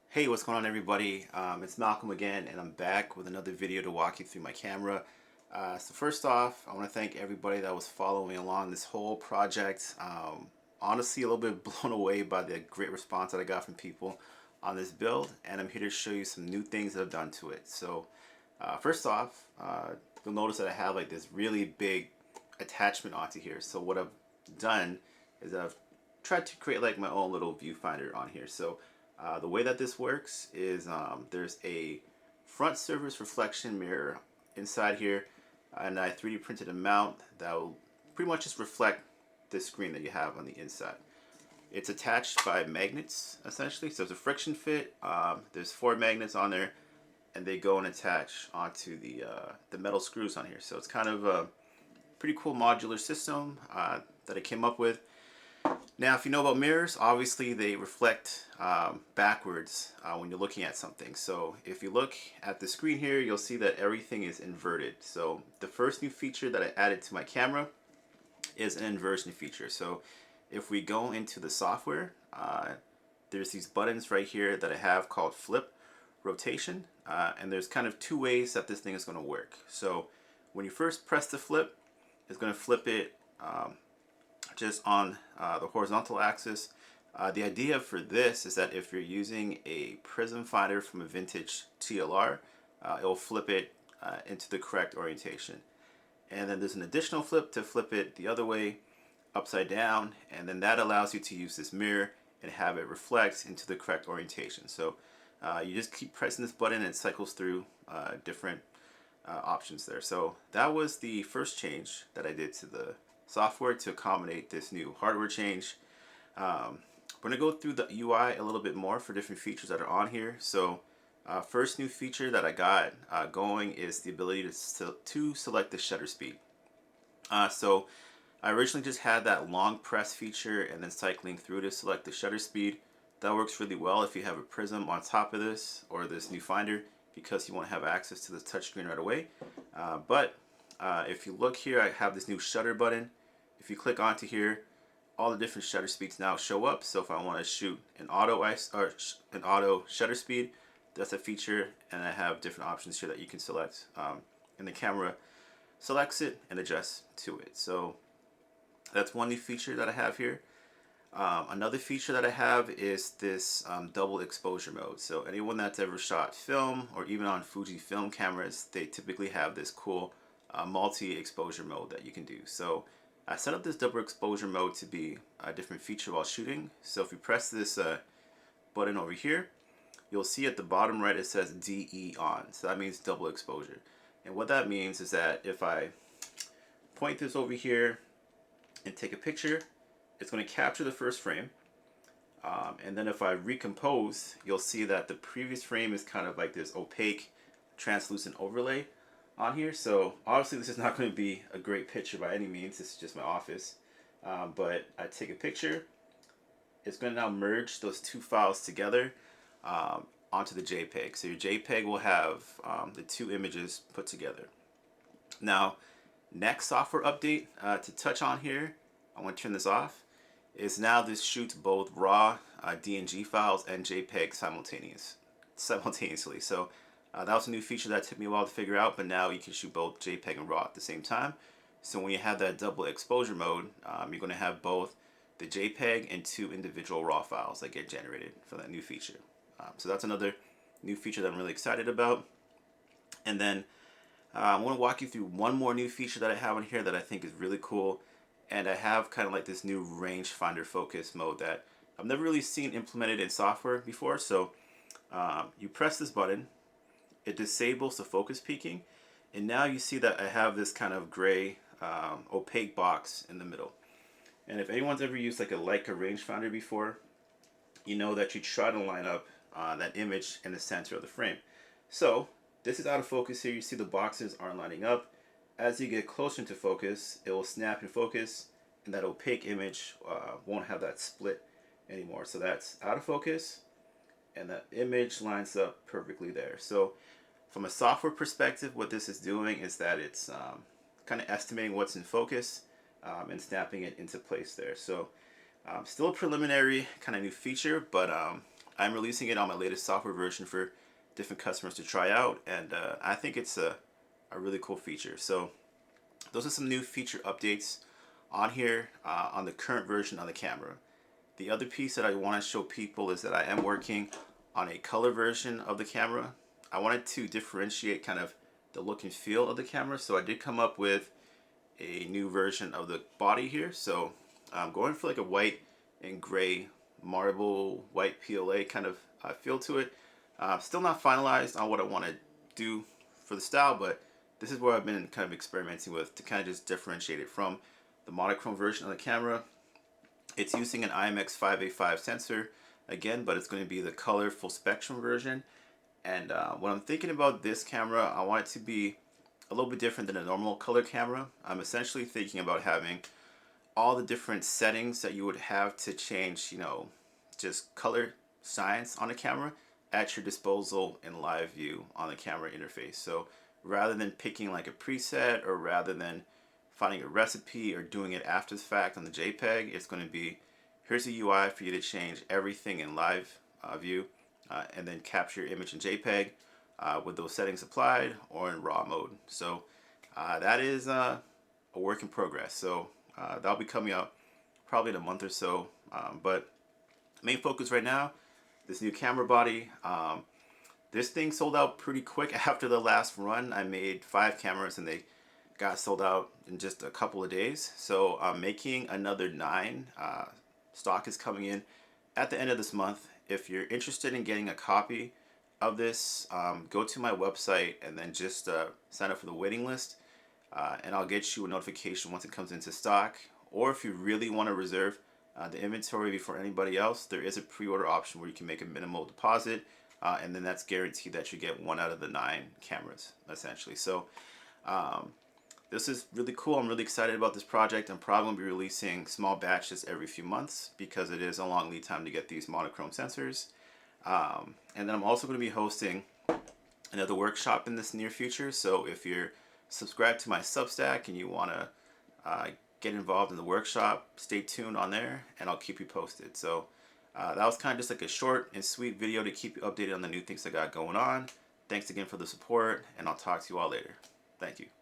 Hey, what's going on everybody? It's Malcolm again, and I'm back with another video to walk you through my camera. So first off, I want to thank everybody that was following along this whole project. Honestly, a little bit blown away by the great response that I got from people on this build, and I'm here to show you some new things that I've done to it. So first off, you'll notice that I have like this really big attachment onto here. So what I've done is I've tried to create like my own little viewfinder on here. So the way that this works is there's a front surface reflection mirror inside here, and I 3D printed a mount that will pretty much just reflect the screen that you have on the inside. It's attached by magnets essentially, so it's a friction fit. There's 4 magnets on there, and they go and attach onto the metal screws on here. So it's kind of a pretty cool modular system that I came up with. Now, if you know about mirrors, obviously they reflect backwards when you're looking at something. So if you look at the screen here, you'll see that everything is inverted. So the first new feature that I added to my camera is an inversion feature. So if we go into the software, there's these buttons right here that I have called flip, rotation, and there's kind of 2 ways that this thing is going to work. So when you first press the flip, it's going to flip it just on the horizontal axis. The idea for this is that if you're using a prism finder from a vintage TLR, it will flip it into the correct orientation. And then there's an additional flip to flip it the other way, upside down, and then that allows you to use this mirror and have it reflect into the correct orientation. So you just keep pressing this button and it cycles through different options there. So that was the first change that I did to the software to accommodate this new hardware change. We're going to go through the UI a little bit more for different features that are on here. So first new feature that I got going is the ability to select the shutter speed. So I originally just had that long press feature and then cycling through to select the shutter speed. That works really well if you have a prism on top of this or this new finder, because you won't have access to the touchscreen right away. But if you look here, I have this new shutter button. If you click onto here, all the different shutter speeds now show up. So if I want to shoot an auto shutter speed, that's a feature, and I have different options here that you can select, and the camera selects it and adjusts to it. So that's one new feature that I have here. Another feature that I have is this double exposure mode. So anyone that's ever shot film, or even on Fuji film cameras, they typically have this cool multi-exposure mode that you can do. So I set up this double exposure mode to be a different feature while shooting. So if you press this button over here, you'll see at the bottom right it says DE on. So that means double exposure. And what that means is that if I point this over here and take a picture, it's going to capture the first frame. And then if I recompose, you'll see that the previous frame is kind of like this opaque, translucent overlay on here. So obviously this is not going to be a great picture by any means. This is just my office. But I take a picture. It's going to now merge those 2 files together onto the JPEG. So your JPEG will have the 2 images put together. Now, next software update to touch on here, I want to turn this off, is now this shoots both raw DNG files and JPEG simultaneously. So that was a new feature that took me a while to figure out, but now you can shoot both JPEG and RAW at the same time. So when you have that double exposure mode, you're going to have both the JPEG and 2 individual RAW files that get generated from that new feature. So that's another new feature that I'm really excited about. And then I want to walk you through one more new feature that I have on here that I think is really cool. And I have kind of like this new rangefinder focus mode that I've never really seen implemented in software before. So you press this button, it disables the focus peaking, and now you see that I have this kind of gray opaque box in the middle. And if anyone's ever used like a Leica rangefinder before, you know that you try to line up that image in the center of the frame. So this is out of focus here. You see the boxes aren't lining up. As you get closer into focus, it will snap in focus, and that opaque image won't have that split anymore. So that's out of focus, and that image lines up perfectly there. So from a software perspective, what this is doing is that it's kind of estimating what's in focus and snapping it into place there. So still a preliminary kind of new feature, but I'm releasing it on my latest software version for different customers to try out, and I think it's a really cool feature. So those are some new feature updates on here on the current version of the camera. The other piece that I want to show people is that I am working on a color version of the camera. I wanted to differentiate kind of the look and feel of the camera, so I did come up with a new version of the body here. So I'm going for like a white and gray marble white PLA kind of feel to it. Still not finalized on what I want to do for the style, but this is what I've been kind of experimenting with to kind of just differentiate it from the monochrome version of the camera. It's using an IMX585 sensor again, but it's going to be the color full spectrum version. And when I'm thinking about this camera, I want it to be a little bit different than a normal color camera. I'm essentially thinking about having all the different settings that you would have to change, you know, just color science on a camera at your disposal in live view on the camera interface. So rather than picking like a preset, or rather than finding a recipe or doing it after the fact on the JPEG, it's going to be, here's a UI for you to change everything in live view and then capture your image in JPEG with those settings applied or in RAW mode. So that is a work in progress. So that'll be coming out probably in a month or so. But main focus right now, this new camera body. This thing sold out pretty quick after the last run. I made 5 cameras and they got sold out in just a couple of days. So I'm making another 9. Stock is coming in at the end of this month. If you're interested in getting a copy of this, go to my website and then just sign up for the waiting list, and I'll get you a notification once it comes into stock. Or if you really want to reserve the inventory before anybody else, there is a pre-order option where you can make a minimal deposit, and then that's guaranteed that you get 1 out of the 9 cameras essentially. So this is really cool. I'm really excited about this project. I'm probably going to be releasing small batches every few months because it is a long lead time to get these monochrome sensors. And then I'm also going to be hosting another workshop in this near future. So if you're subscribed to my Substack and you want to get involved in the workshop, stay tuned on there and I'll keep you posted. So that was kind of just like a short and sweet video to keep you updated on the new things I got going on. Thanks again for the support, and I'll talk to you all later. Thank you.